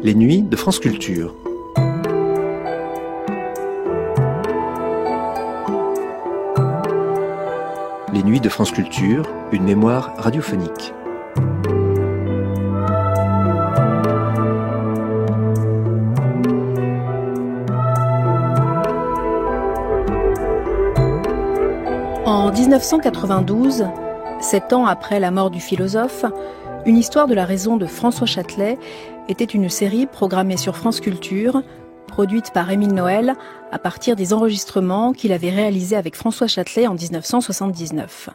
Les nuits de France Culture. Les nuits de France Culture, une mémoire radiophonique. En 1992, 7 ans après la mort du philosophe, Une histoire de la raison de François Châtelet était une série programmée sur France Culture, produite par Émile Noël à partir des enregistrements qu'il avait réalisés avec François Châtelet en 1979.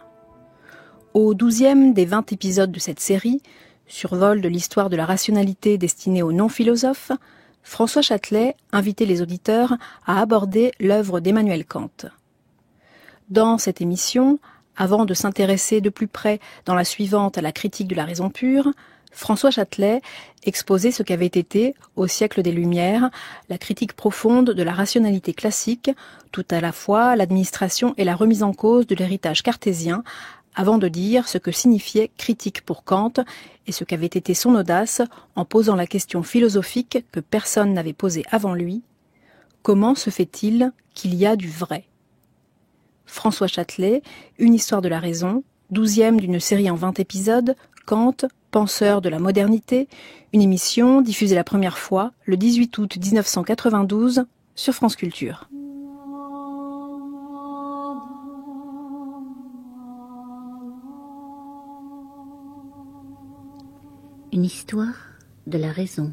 Au 12e des 20 épisodes de cette série, survol de l'histoire de la rationalité destinée aux non-philosophes, François Châtelet invitait les auditeurs à aborder l'œuvre d'Emmanuel Kant. Dans cette émission, avant de s'intéresser de plus près dans la suivante à la critique de la raison pure, François Châtelet exposait ce qu'avait été, au siècle des Lumières, la critique profonde de la rationalité classique, tout à la fois l'administration et la remise en cause de l'héritage cartésien, avant de dire ce que signifiait critique pour Kant et ce qu'avait été son audace en posant la question philosophique que personne n'avait posée avant lui: comment se fait-il qu'il y a du vrai ? François Châtelet, Une histoire de la raison, 12e d'une série en 20 épisodes, Kant, penseur de la modernité, une émission diffusée la première fois le 18 août 1992 sur France Culture. Une histoire de la raison.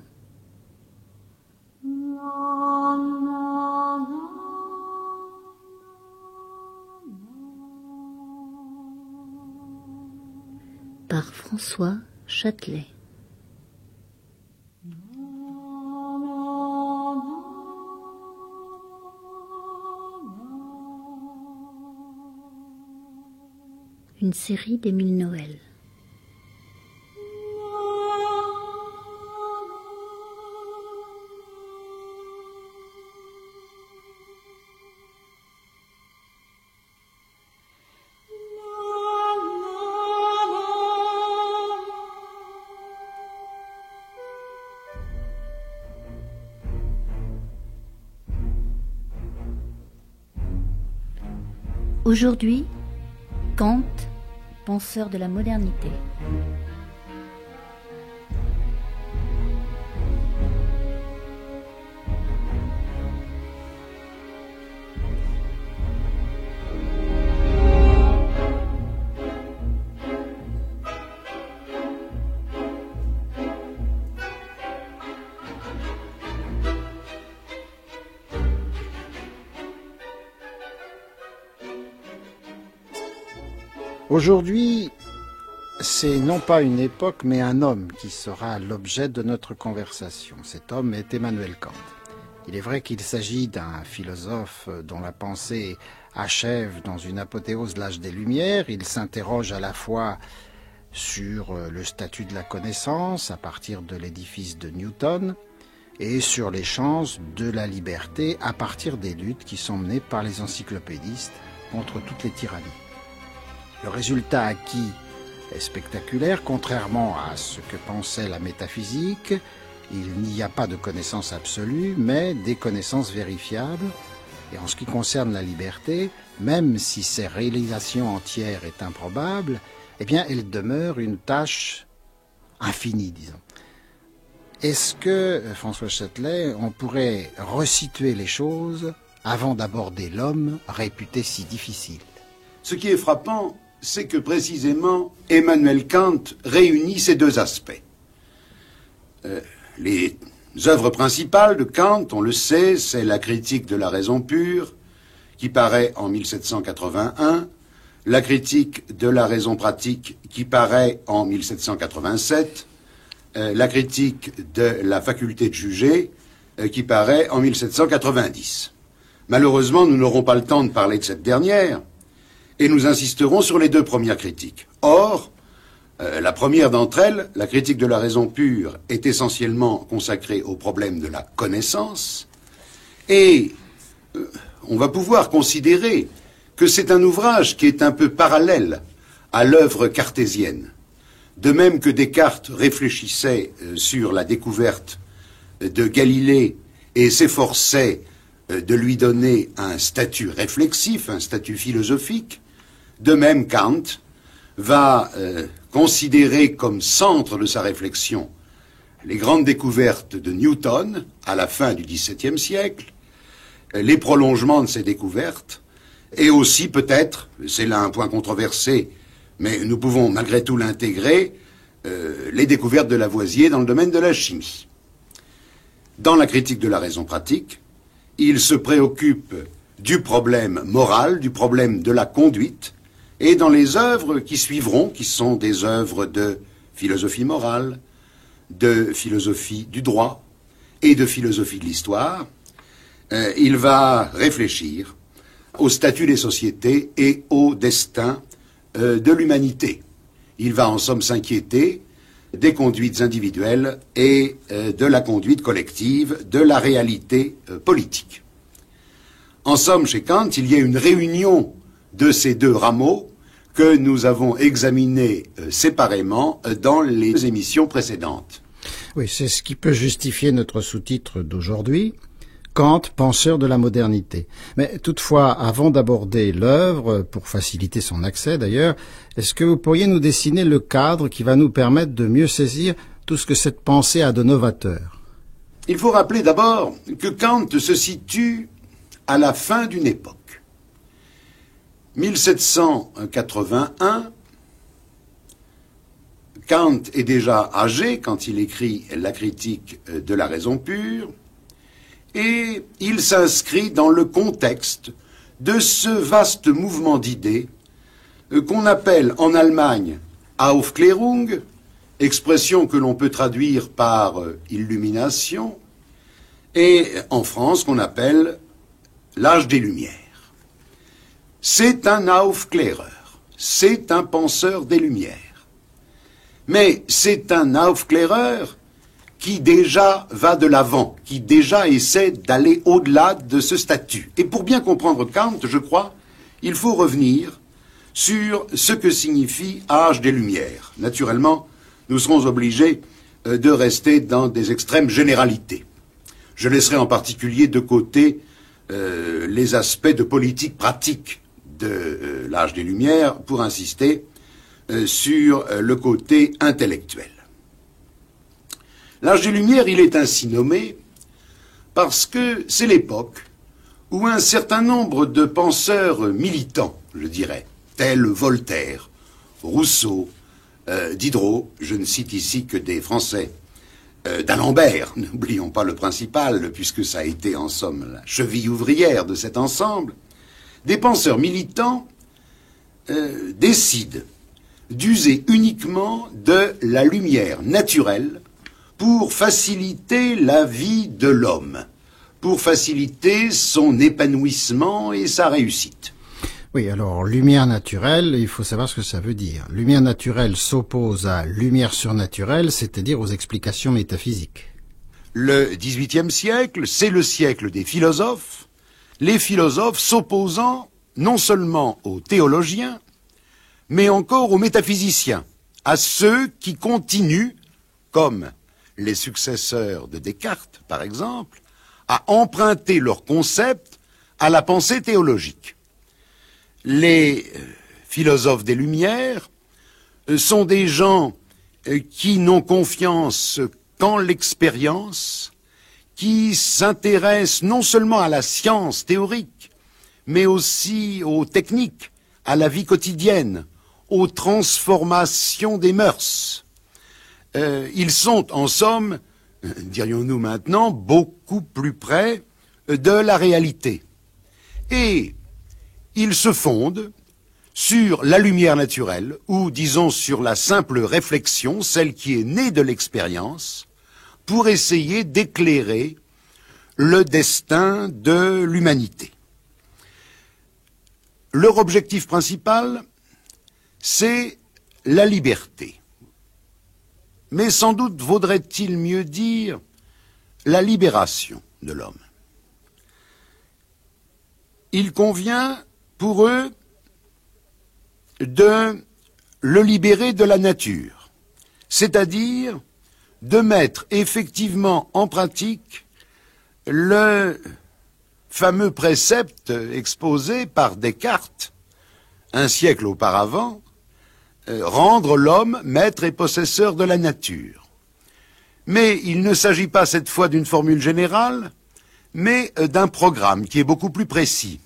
Par François Châtelet. Une série d'Émile Noël. Aujourd'hui, Kant, penseur de la modernité. Aujourd'hui, c'est non pas une époque, mais un homme qui sera l'objet de notre conversation. Cet homme est Emmanuel Kant. Il est vrai qu'il s'agit d'un philosophe dont la pensée achève dans une apothéose de l'âge des Lumières. Il s'interroge à la fois sur le statut de la connaissance à partir de l'édifice de Newton et sur les chances de la liberté à partir des luttes qui sont menées par les encyclopédistes contre toutes les tyrannies. Le résultat acquis est spectaculaire, contrairement à ce que pensait la métaphysique. Il n'y a pas de connaissances absolues, mais des connaissances vérifiables. Et en ce qui concerne la liberté, même si sa réalisation entière est improbable, eh bien, elle demeure une tâche infinie, disons. Est-ce que, François Châtelet, on pourrait resituer les choses avant d'aborder l'homme réputé si difficile ? Ce qui est frappant, c'est que précisément Emmanuel Kant réunit ces deux aspects. Les œuvres principales de Kant, on le sait, c'est la critique de la raison pure, qui paraît en 1781, la critique de la raison pratique, qui paraît en 1787, la critique de la faculté de juger, qui paraît en 1790. Malheureusement, nous n'aurons pas le temps de parler de cette dernière, et nous insisterons sur les deux premières critiques. Or, la première d'entre elles, la critique de la raison pure, est essentiellement consacrée au problème de la connaissance, et on va pouvoir considérer que c'est un ouvrage qui est un peu parallèle à l'œuvre cartésienne. De même que Descartes réfléchissait sur la découverte de Galilée et s'efforçait de lui donner un statut réflexif, un statut philosophique, de même Kant va considérer comme centre de sa réflexion les grandes découvertes de Newton à la fin du XVIIe siècle, les prolongements de ces découvertes, et aussi peut-être, c'est là un point controversé, mais nous pouvons malgré tout l'intégrer, les découvertes de Lavoisier dans le domaine de la chimie. Dans la critique de la raison pratique, il se préoccupe du problème moral, du problème de la conduite, et dans les œuvres qui suivront, qui sont des œuvres de philosophie morale, de philosophie du droit et de philosophie de l'histoire, il va réfléchir au statut des sociétés et au destin de l'humanité. Il va en somme s'inquiéter des conduites individuelles et de la conduite collective, de la réalité politique. En somme, chez Kant, il y a une réunion de ces deux rameaux que nous avons examinés séparément dans les émissions précédentes. Oui, c'est ce qui peut justifier notre sous-titre d'aujourd'hui, Kant, penseur de la modernité. Mais toutefois, avant d'aborder l'œuvre, pour faciliter son accès d'ailleurs, est-ce que vous pourriez nous dessiner le cadre qui va nous permettre de mieux saisir tout ce que cette pensée a de novateur? Il faut rappeler d'abord que Kant se situe à la fin d'une époque. 1781, Kant est déjà âgé quand il écrit la critique de la raison pure, et il s'inscrit dans le contexte de ce vaste mouvement d'idées qu'on appelle en Allemagne Aufklärung, expression que l'on peut traduire par illumination, et en France qu'on appelle l'âge des Lumières. C'est un Aufkläreur, c'est un penseur des Lumières. Mais c'est un Aufkläreur qui déjà va de l'avant, qui déjà essaie d'aller au-delà de ce statut. Et pour bien comprendre Kant, je crois, il faut revenir sur ce que signifie âge des Lumières. Naturellement, nous serons obligés de rester dans des extrêmes généralités. Je laisserai en particulier de côté les aspects de politique pratique de l'âge des Lumières pour insister sur le côté intellectuel. L'âge des Lumières, il est ainsi nommé parce que c'est l'époque où un certain nombre de penseurs militants, je dirais, tels Voltaire, Rousseau, Diderot, je ne cite ici que des Français, d'Alembert, n'oublions pas le principal, puisque ça a été en somme la cheville ouvrière de cet ensemble, des penseurs militants décident d'user uniquement de la lumière naturelle pour faciliter la vie de l'homme, pour faciliter son épanouissement et sa réussite. Oui, alors, lumière naturelle, il faut savoir ce que ça veut dire. Lumière naturelle s'oppose à lumière surnaturelle, c'est-à-dire aux explications métaphysiques. Le XVIIIe siècle, c'est le siècle des philosophes, les philosophes s'opposant non seulement aux théologiens, mais encore aux métaphysiciens, à ceux qui continuent, comme les successeurs de Descartes, par exemple, à emprunter leurs concepts à la pensée théologique. Les philosophes des Lumières sont des gens qui n'ont confiance qu'en l'expérience, qui s'intéressent non seulement à la science théorique, mais aussi aux techniques, à la vie quotidienne, aux transformations des mœurs. Ils sont, en somme, dirions-nous maintenant, beaucoup plus près de la réalité. Et ils se fondent sur la lumière naturelle, ou disons sur la simple réflexion, celle qui est née de l'expérience, pour essayer d'éclairer le destin de l'humanité. Leur objectif principal, c'est la liberté. Mais sans doute vaudrait-il mieux dire la libération de l'homme. Il convient pour eux de le libérer de la nature, c'est-à-dire de mettre effectivement en pratique le fameux précepte exposé par Descartes un siècle auparavant, rendre l'homme maître et possesseur de la nature. Mais il ne s'agit pas cette fois d'une formule générale, mais d'un programme qui est beaucoup plus précis.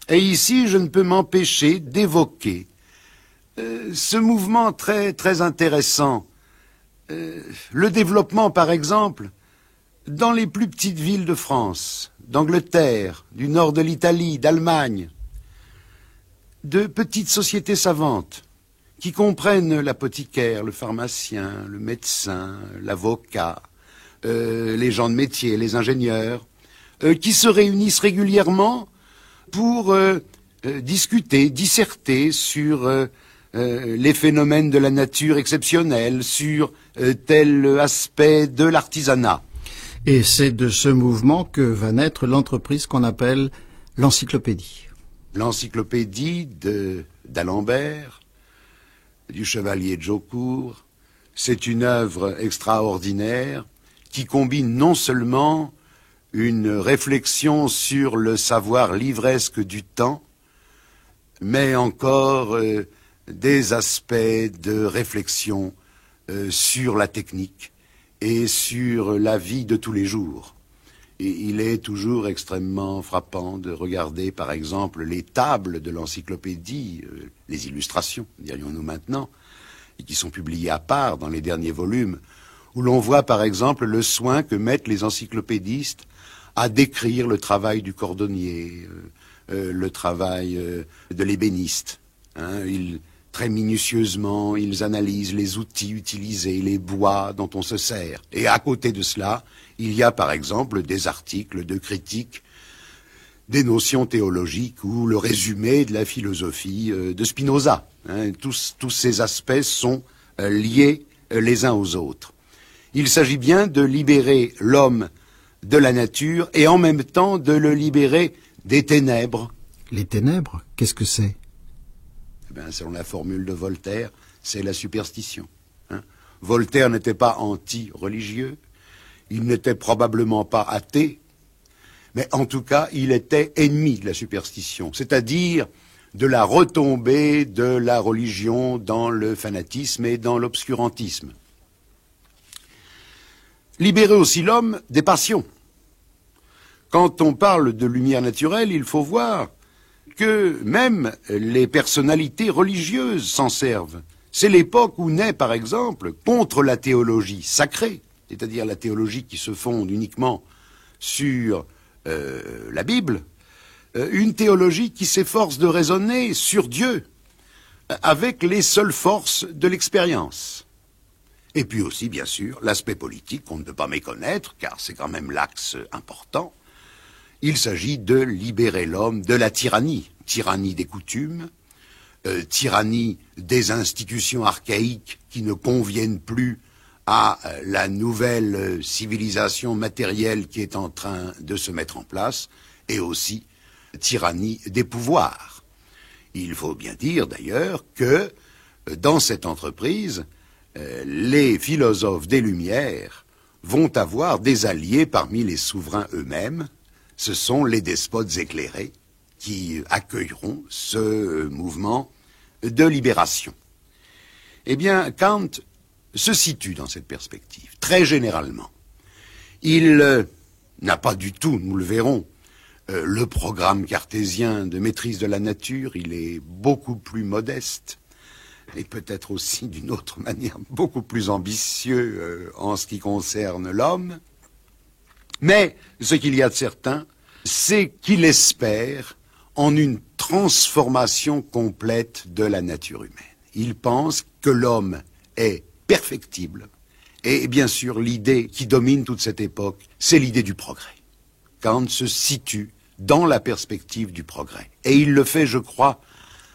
Et ici, je ne peux m'empêcher d'évoquer ce mouvement très, très intéressant, le développement, par exemple, dans les plus petites villes de France, d'Angleterre, du nord de l'Italie, d'Allemagne, de petites sociétés savantes qui comprennent l'apothicaire, le pharmacien, le médecin, l'avocat, les gens de métier, les ingénieurs, qui se réunissent régulièrement pour discuter, disserter sur les phénomènes de la nature exceptionnels, sur tel aspect de l'artisanat. Et c'est de ce mouvement que va naître l'entreprise qu'on appelle l'encyclopédie. L'encyclopédie d'Alembert, du chevalier de Jaucourt, c'est une œuvre extraordinaire qui combine non seulement une réflexion sur le savoir livresque du temps, mais encore des aspects de réflexion sur la technique et sur la vie de tous les jours. Et il est toujours extrêmement frappant de regarder, par exemple, les tables de l'encyclopédie, les illustrations, dirions-nous maintenant, et qui sont publiées à part dans les derniers volumes, où l'on voit, par exemple, le soin que mettent les encyclopédistes à décrire le travail du cordonnier, le travail de l'ébéniste. Très minutieusement, ils analysent les outils utilisés, les bois dont on se sert. Et à côté de cela, il y a par exemple des articles de critique des notions théologiques ou le résumé de la philosophie de Spinoza. Tous ces aspects sont liés les uns aux autres. Il s'agit bien de libérer l'homme de la nature et en même temps de le libérer des ténèbres. Les ténèbres, qu'est-ce que c'est ? Selon la formule de Voltaire, c'est la superstition. Voltaire n'était pas anti-religieux, il n'était probablement pas athée, mais en tout cas, il était ennemi de la superstition, c'est-à-dire de la retombée de la religion dans le fanatisme et dans l'obscurantisme. Libérer aussi l'homme des passions. Quand on parle de lumière naturelle, il faut voir que même les personnalités religieuses s'en servent. C'est l'époque où naît, par exemple, contre la théologie sacrée, c'est-à-dire la théologie qui se fonde uniquement sur la Bible, une théologie qui s'efforce de raisonner sur Dieu avec les seules forces de l'expérience. Et puis aussi, bien sûr, l'aspect politique qu'on ne peut pas méconnaître, car c'est quand même l'axe important. Il s'agit de libérer l'homme de la tyrannie, tyrannie des coutumes, tyrannie des institutions archaïques qui ne conviennent plus à la nouvelle civilisation matérielle qui est en train de se mettre en place, et aussi tyrannie des pouvoirs. Il faut bien dire d'ailleurs que dans cette entreprise, les philosophes des Lumières vont avoir des alliés parmi les souverains eux-mêmes. Ce sont les despotes éclairés qui accueilleront ce mouvement de libération. Eh bien, Kant se situe dans cette perspective, très généralement. Il n'a pas du tout, nous le verrons, le programme cartésien de maîtrise de la nature. Il est beaucoup plus modeste et peut-être aussi d'une autre manière beaucoup plus ambitieux en ce qui concerne l'homme. Mais ce qu'il y a de certain, c'est qu'il espère en une transformation complète de la nature humaine. Il pense que l'homme est perfectible. Et bien sûr, l'idée qui domine toute cette époque, c'est l'idée du progrès. Kant se situe dans la perspective du progrès. Et il le fait, je crois,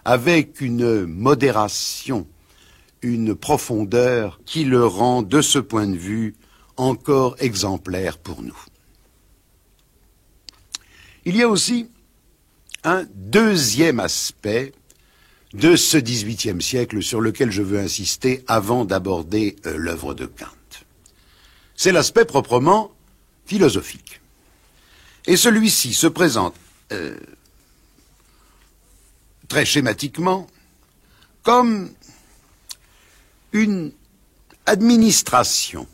avec une modération, une profondeur qui le rend, de ce point de vue, encore exemplaire pour nous. Il y a aussi un deuxième aspect de ce XVIIIe siècle sur lequel je veux insister avant d'aborder l'œuvre de Kant. C'est l'aspect proprement philosophique. Et celui-ci se présente très schématiquement comme une administration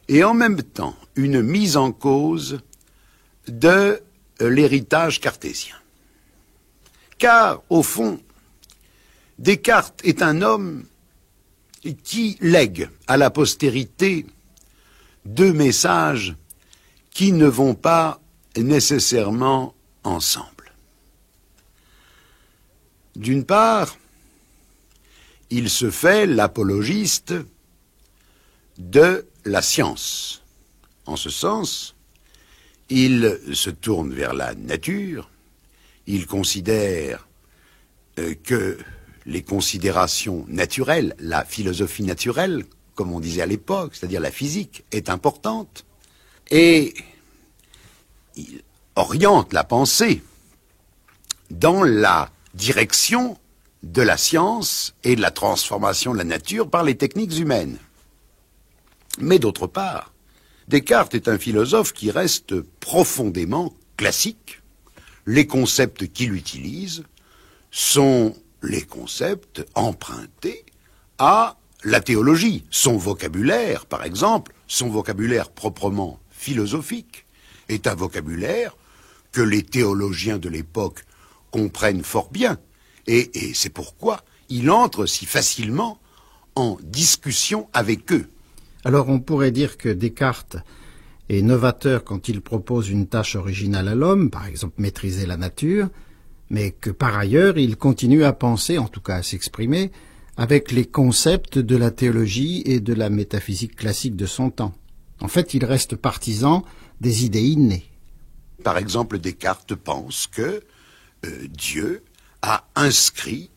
et en même temps une mise en cause de l'héritage cartésien. Car, au fond, Descartes est un homme qui lègue à la postérité deux messages qui ne vont pas nécessairement ensemble. D'une part, il se fait l'apologiste de la science. En ce sens, il se tourne vers la nature, il considère que les considérations naturelles, la philosophie naturelle, comme on disait à l'époque, c'est-à-dire la physique, est importante, et il oriente la pensée dans la direction de la science et de la transformation de la nature par les techniques humaines. Mais d'autre part, Descartes est un philosophe qui reste profondément classique. Les concepts qu'il utilise sont les concepts empruntés à la théologie. Son vocabulaire, par exemple, son vocabulaire proprement philosophique, est un vocabulaire que les théologiens de l'époque comprennent fort bien. Et c'est pourquoi il entre si facilement en discussion avec eux. Alors on pourrait dire que Descartes est novateur quand il propose une tâche originale à l'homme, par exemple maîtriser la nature, mais que par ailleurs il continue à penser, en tout cas à s'exprimer, avec les concepts de la théologie et de la métaphysique classique de son temps. En fait, il reste partisan des idées innées. Par exemple, Descartes pense que Dieu a inscrit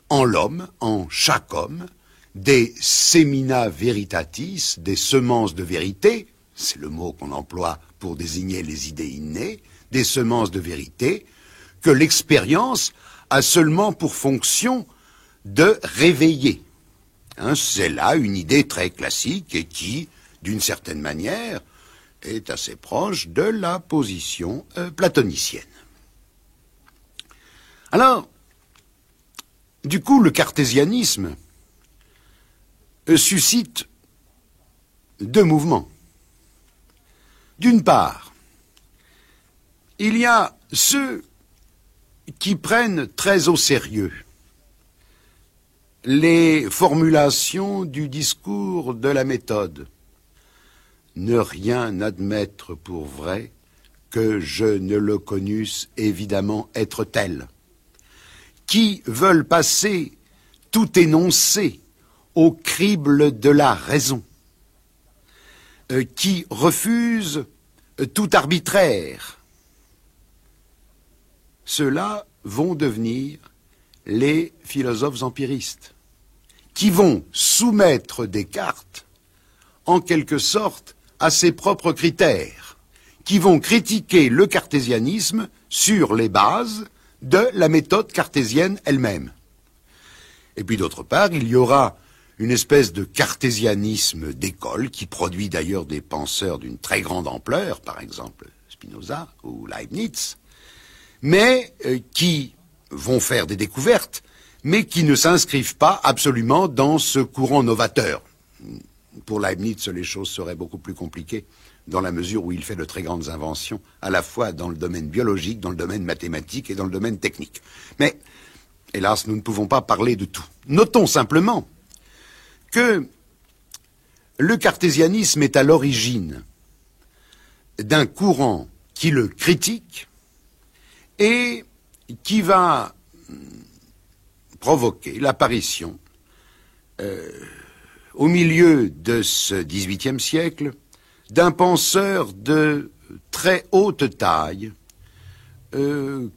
en l'homme, en chaque homme, des semina veritatis, des semences de vérité, c'est le mot qu'on emploie pour désigner les idées innées, des semences de vérité, que l'expérience a seulement pour fonction de réveiller. C'est là une idée très classique et qui, d'une certaine manière, est assez proche de la position platonicienne. Alors, du coup, le cartésianisme suscite deux mouvements. D'une part, il y a ceux qui prennent très au sérieux les formulations du discours de la méthode. Ne rien admettre pour vrai que je ne le connusse évidemment être tel. Qui veulent passer tout énoncé au crible de la raison, qui refusent tout arbitraire. Ceux-là vont devenir les philosophes empiristes, qui vont soumettre Descartes, en quelque sorte, à ses propres critères, qui vont critiquer le cartésianisme sur les bases de la méthode cartésienne elle-même. Et puis d'autre part, il y aura une espèce de cartésianisme d'école qui produit d'ailleurs des penseurs d'une très grande ampleur, par exemple Spinoza ou Leibniz, mais qui vont faire des découvertes, mais qui ne s'inscrivent pas absolument dans ce courant novateur. Pour Leibniz, les choses seraient beaucoup plus compliquées, dans la mesure où il fait de très grandes inventions, à la fois dans le domaine biologique, dans le domaine mathématique et dans le domaine technique. Mais, hélas, nous ne pouvons pas parler de tout. Notons simplement que le cartésianisme est à l'origine d'un courant qui le critique et qui va provoquer l'apparition, au milieu de ce XVIIIe siècle, d'un penseur de très haute taille,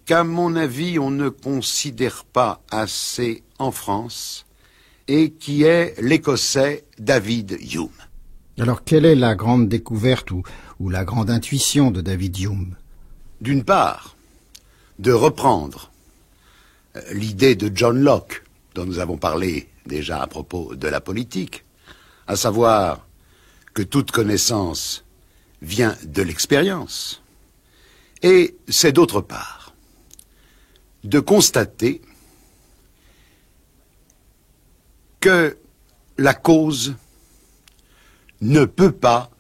qu'à mon avis on ne considère pas assez en France, et qui est l'Écossais David Hume. Alors quelle est la grande découverte ou la grande intuition de David Hume? D'une part, de reprendre l'idée de John Locke, dont nous avons parlé déjà à propos de la politique, à savoir que toute connaissance vient de l'expérience, et c'est d'autre part de constater que la cause ne peut pas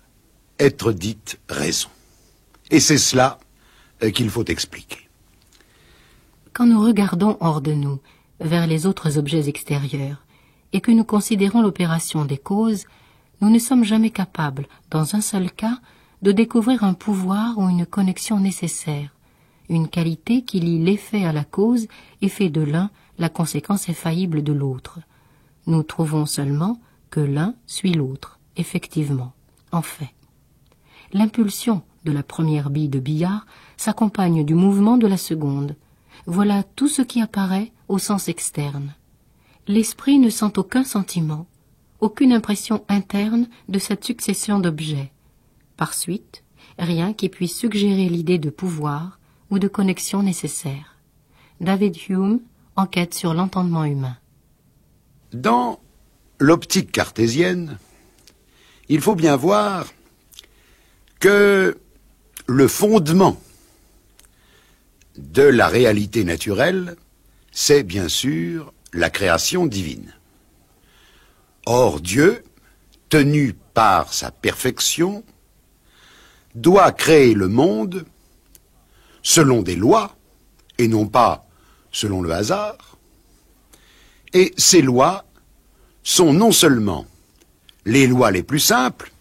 être dite raison. Et c'est cela qu'il faut expliquer. Quand nous regardons hors de nous, vers les autres objets extérieurs, et que nous considérons l'opération des causes, nous ne sommes jamais capables, dans un seul cas, de découvrir un pouvoir ou une connexion nécessaire, une qualité qui lie l'effet à la cause et fait de l'un la conséquence infaillible de l'autre. Nous trouvons seulement que l'un suit l'autre, effectivement, en fait. L'impulsion de la première bille de billard s'accompagne du mouvement de la seconde. Voilà tout ce qui apparaît au sens externe. L'esprit ne sent aucun sentiment, aucune impression interne de cette succession d'objets. Par suite, rien qui puisse suggérer l'idée de pouvoir ou de connexion nécessaire. David Hume enquête sur l'entendement humain. Dans l'optique cartésienne, il faut bien voir que le fondement de la réalité naturelle, c'est bien sûr la création divine. Or, Dieu, tenu par sa perfection, doit créer le monde selon des lois, et non pas selon le hasard. Et ces lois sont non seulement les lois les plus simples,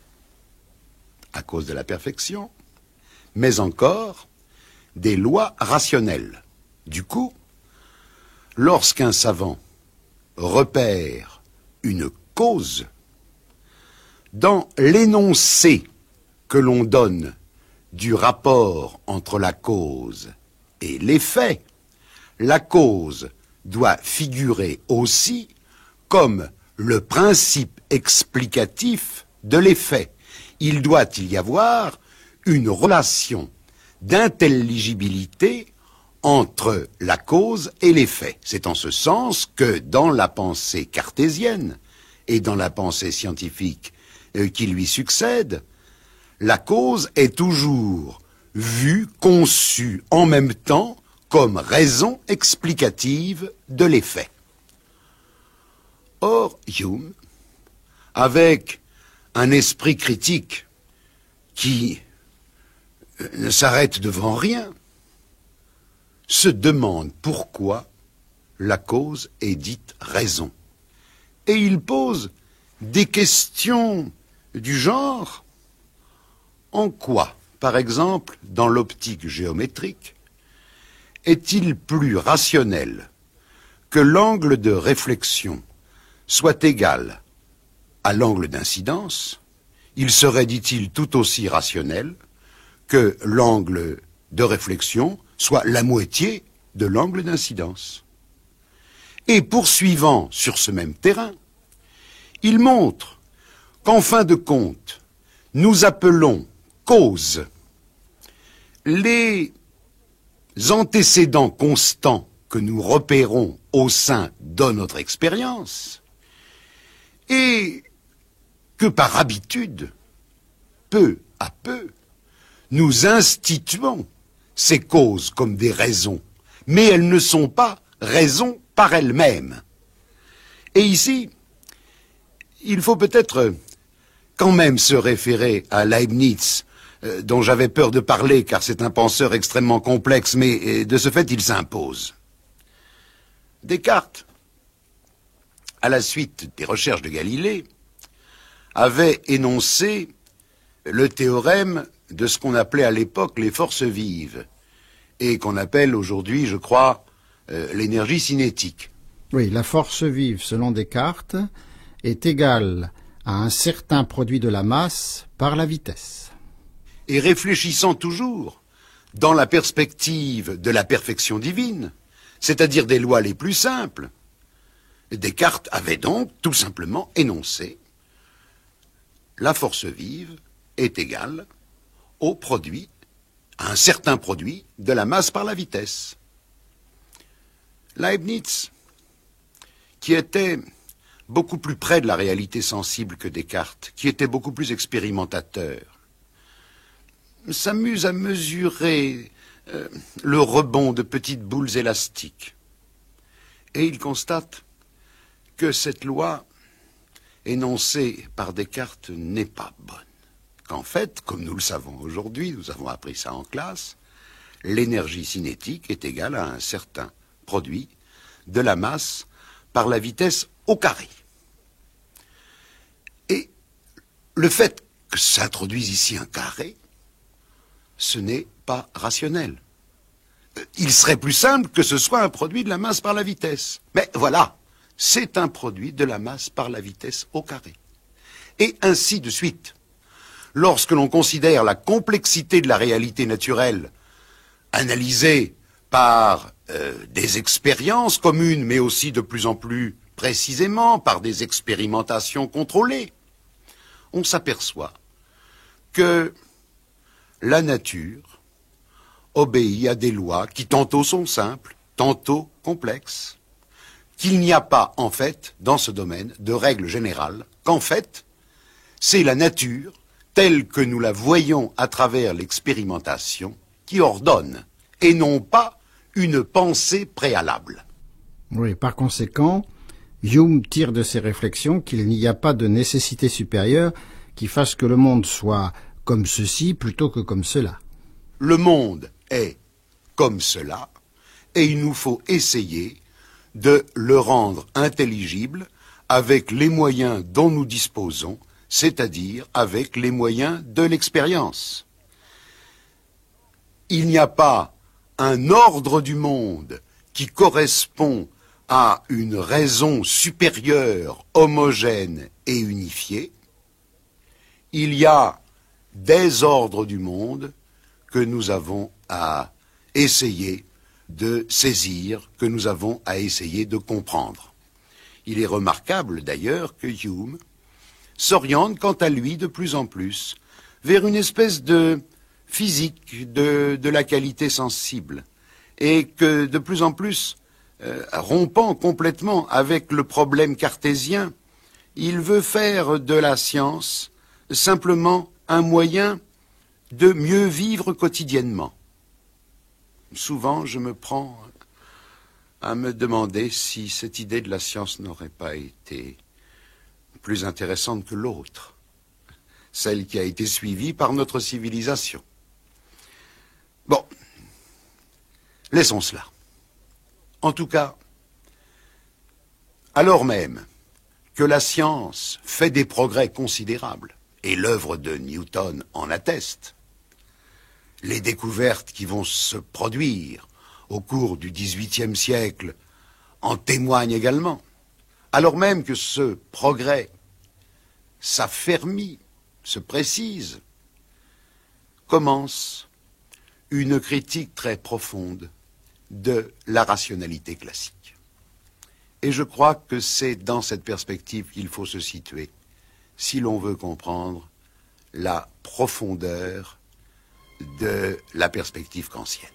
à cause de la perfection, mais encore des lois rationnelles. Du coup, lorsqu'un savant repère une cause, dans l'énoncé que l'on donne du rapport entre la cause et l'effet, la cause doit figurer aussi comme le principe explicatif de l'effet. Il doit y avoir une relation d'intelligibilité entre la cause et l'effet. C'est en ce sens que dans la pensée cartésienne et dans la pensée scientifique qui lui succède, la cause est toujours vue, conçue en même temps comme raison explicative de l'effet. Or, Hume, avec un esprit critique qui ne s'arrête devant rien, se demande pourquoi la cause est dite raison. Et il pose des questions du genre: en quoi, par exemple, dans l'optique géométrique, est-il plus rationnel que l'angle de réflexion soit égal à l'angle d'incidence? Il serait, dit-il, tout aussi rationnel que l'angle de réflexion soit la moitié de l'angle d'incidence. Et poursuivant sur ce même terrain, il montre qu'en fin de compte, nous appelons cause les antécédents constants que nous repérons au sein de notre expérience, et que par habitude, peu à peu, nous instituons ces causes comme des raisons, mais elles ne sont pas raisons par elles-mêmes. Et ici, il faut peut-être quand même se référer à Leibniz, dont j'avais peur de parler car c'est un penseur extrêmement complexe, mais de ce fait il s'impose. Descartes, à la suite des recherches de Galilée, avait énoncé le théorème de ce qu'on appelait à l'époque les forces vives, et qu'on appelle aujourd'hui, je crois, l'énergie cinétique. Oui, la force vive, selon Descartes, est égale à un certain produit de la masse par la vitesse. Et réfléchissant toujours dans la perspective de la perfection divine, c'est-à-dire des lois les plus simples, Descartes avait donc tout simplement énoncé: la force vive est égale au produit, à un certain produit de la masse par la vitesse. Leibniz, qui était beaucoup plus près de la réalité sensible que Descartes, qui était beaucoup plus expérimentateur, s'amuse à mesurer le rebond de petites boules élastiques. Et il constate que cette loi énoncée par Descartes n'est pas bonne. Qu'en fait, comme nous le savons aujourd'hui, nous avons appris ça en classe, l'énergie cinétique est égale à un certain produit de la masse par la vitesse au carré. Et le fait que s'introduise ici un carré, ce n'est pas rationnel. Il serait plus simple que ce soit un produit de la masse par la vitesse. Mais voilà, c'est un produit de la masse par la vitesse au carré. Et ainsi de suite. Lorsque l'on considère la complexité de la réalité naturelle, analysée par des expériences communes, mais aussi de plus en plus précisément par des expérimentations contrôlées, on s'aperçoit que la nature obéit à des lois qui tantôt sont simples, tantôt complexes, qu'il n'y a pas, en fait, dans ce domaine, de règle générale, qu'en fait, c'est la nature, telle que nous la voyons à travers l'expérimentation, qui ordonne, et non pas une pensée préalable. Oui, par conséquent, Hume tire de ses réflexions qu'il n'y a pas de nécessité supérieure qui fasse que le monde soit comme ceci plutôt que comme cela. Le monde est comme cela, et il nous faut essayer de le rendre intelligible avec les moyens dont nous disposons, c'est-à-dire avec les moyens de l'expérience. Il n'y a pas un ordre du monde qui correspond à une raison supérieure, homogène et unifiée. Il y a des ordres du monde que nous avons à essayer de saisir, que nous avons à essayer de comprendre. Il est remarquable d'ailleurs que Hume s'oriente quant à lui de plus en plus vers une espèce de physique de la qualité sensible et que de plus en plus, rompant complètement avec le problème cartésien, il veut faire de la science simplement un moyen de mieux vivre quotidiennement. Souvent, je me prends à me demander si cette idée de la science n'aurait pas été plus intéressante que l'autre, celle qui a été suivie par notre civilisation. Bon, laissons cela. En tout cas, alors même que la science fait des progrès considérables, et l'œuvre de Newton en atteste, les découvertes qui vont se produire au cours du XVIIIe siècle en témoignent également, alors même que ce progrès s'affermit, se précise, commence une critique très profonde de la rationalité classique. Et je crois que c'est dans cette perspective qu'il faut se situer si l'on veut comprendre la profondeur de la perspective kantienne.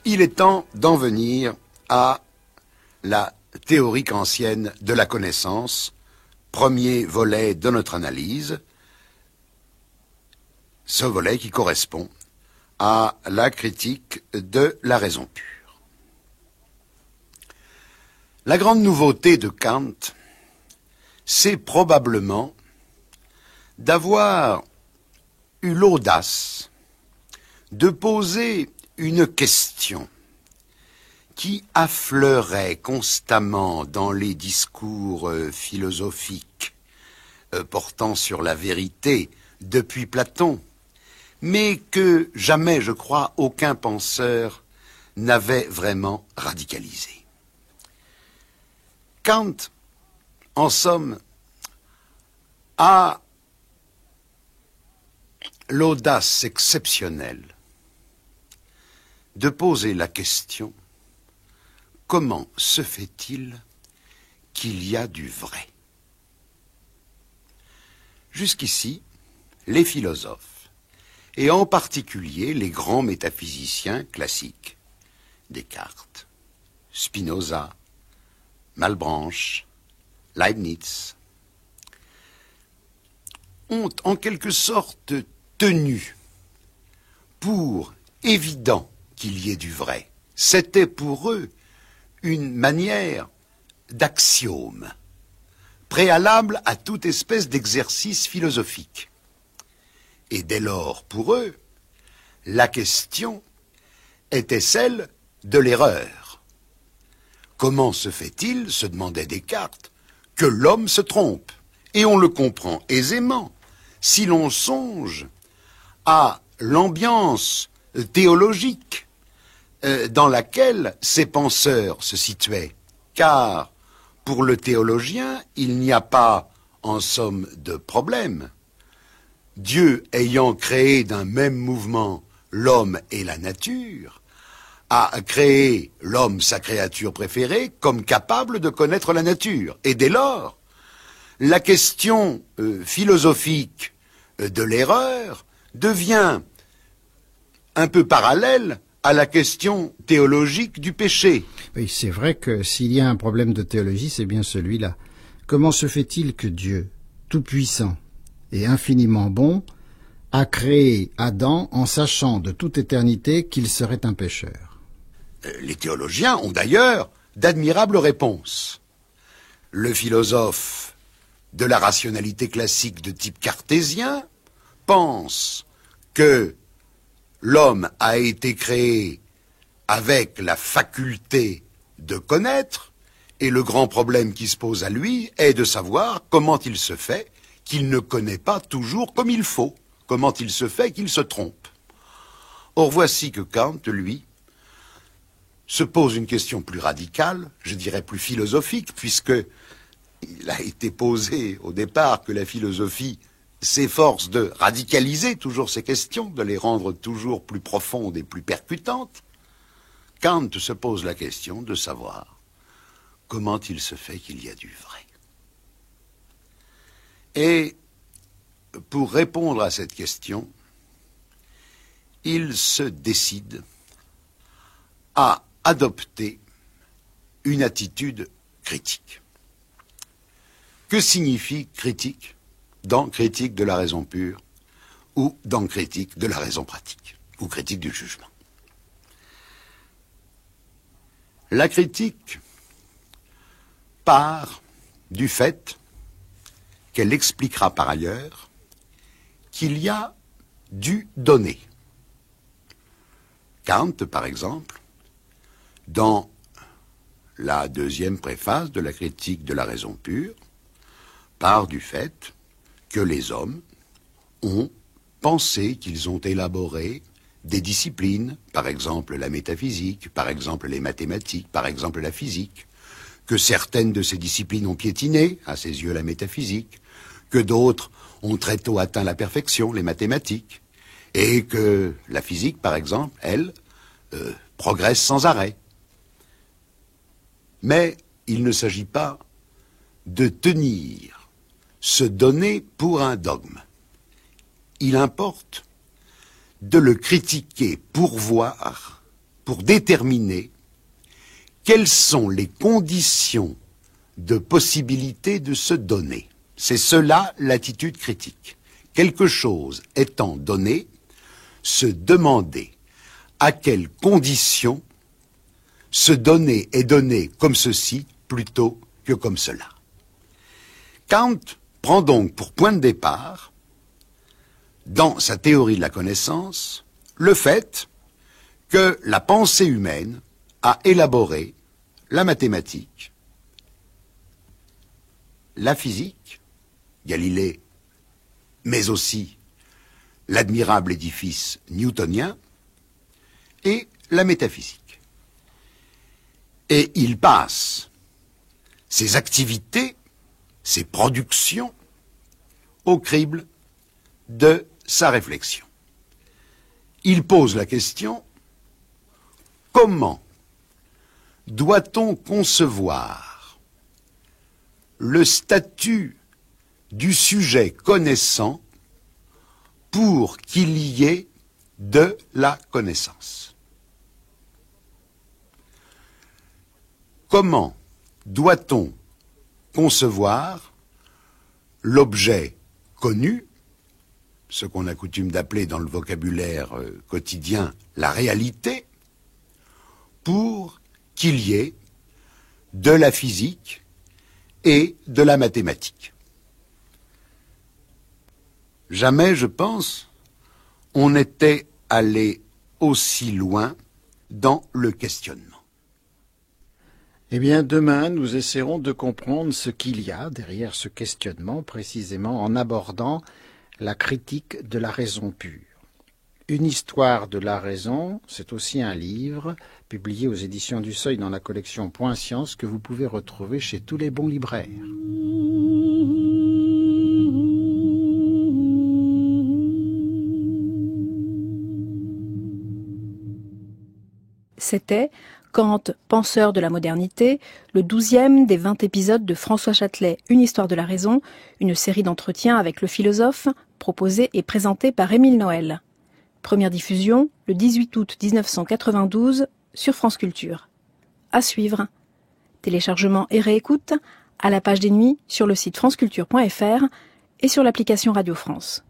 Il est temps d'en venir à la théorie kantienne de la connaissance, premier volet de notre analyse, ce volet qui correspond à la critique de la raison pure. La grande nouveauté de Kant, c'est probablement d'avoir eu l'audace de poser une question qui affleurait constamment dans les discours philosophiques portant sur la vérité depuis Platon, mais que jamais, je crois, aucun penseur n'avait vraiment radicalisé. Kant, en somme, a l'audace exceptionnelle de poser la question: comment se fait-il qu'il y a du vrai? Jusqu'ici, les philosophes, et en particulier les grands métaphysiciens classiques, Descartes, Spinoza, Malebranche, Leibniz, ont en quelque sorte tenu pour évident qu'il y ait du vrai. C'était pour eux une manière d'axiome, préalable à toute espèce d'exercice philosophique. Et dès lors, pour eux, la question était celle de l'erreur. Comment se fait-il, se demandait Descartes, que l'homme se trompe? Et on le comprend aisément si l'on songe à l'ambiance théologique dans laquelle ces penseurs se situaient. Car pour le théologien, il n'y a pas, en somme, de problème. Dieu ayant créé d'un même mouvement l'homme et la nature, a créé l'homme, sa créature préférée, comme capable de connaître la nature. Et dès lors, la question philosophique de l'erreur devient un peu parallèle à la question théologique du péché. Oui, c'est vrai que s'il y a un problème de théologie, c'est bien celui-là. Comment se fait-il que Dieu, tout-puissant et infiniment bon, a créé Adam en sachant de toute éternité qu'il serait un pécheur? Les théologiens ont d'ailleurs d'admirables réponses. Le philosophe de la rationalité classique de type cartésien pense que l'homme a été créé avec la faculté de connaître, et le grand problème qui se pose à lui est de savoir comment il se fait qu'il ne connaît pas toujours comme il faut, comment il se fait qu'il se trompe. Or voici que Kant, lui, se pose une question plus radicale, je dirais plus philosophique, puisque il a été posé au départ que la philosophie s'efforce de radicaliser toujours ces questions, de les rendre toujours plus profondes et plus percutantes. Kant se pose la question de savoir comment il se fait qu'il y a du vrai. Et pour répondre à cette question, il se décide à adopter une attitude critique. Que signifie critique dans Critique de la raison pure ou dans Critique de la raison pratique ou Critique du jugement? La critique part du fait qu'elle expliquera par ailleurs qu'il y a du donné. Kant, par exemple, dans la deuxième préface de la Critique de la raison pure, part du fait que les hommes ont pensé qu'ils ont élaboré des disciplines, par exemple la métaphysique, par exemple les mathématiques, par exemple la physique, que certaines de ces disciplines ont piétiné, à ses yeux, la métaphysique, que d'autres ont très tôt atteint la perfection, les mathématiques, et que la physique, par exemple, elle, progresse sans arrêt. Mais il ne s'agit pas de tenir ce donné pour un dogme. Il importe de le critiquer pour voir, pour déterminer quelles sont les conditions de possibilité de se donner. C'est cela l'attitude critique. Quelque chose étant donné, se demander à quelles conditions se donner est donné comme ceci plutôt que comme cela. Kant prend donc pour point de départ, dans sa théorie de la connaissance, le fait que la pensée humaine a élaboré la mathématique, la physique, Galilée, mais aussi l'admirable édifice newtonien, et la métaphysique. Et il passe ses activités, ses productions, au crible de sa réflexion. Il pose la question: comment doit-on concevoir le statut du sujet connaissant pour qu'il y ait de la connaissance? Comment doit-on concevoir l'objet connu, ce qu'on a coutume d'appeler dans le vocabulaire quotidien la réalité, pour qu'il y ait de la physique et de la mathématique? Jamais, je pense, on n'était allé aussi loin dans le questionnement. Eh bien, demain, nous essaierons de comprendre ce qu'il y a derrière ce questionnement, précisément en abordant la critique de la raison pure. Une histoire de la raison, c'est aussi un livre publié aux éditions du Seuil dans la collection Point Science que vous pouvez retrouver chez tous les bons libraires. C'était Kant, penseur de la modernité, le 12e des 20 épisodes de François Châtelet, Une histoire de la raison, une série d'entretiens avec le philosophe, proposée et présentée par Émile Noël. Première diffusion le 18 août 1992 sur France Culture. À suivre. Téléchargement et réécoute à la page des nuits sur le site franceculture.fr et sur l'application Radio France.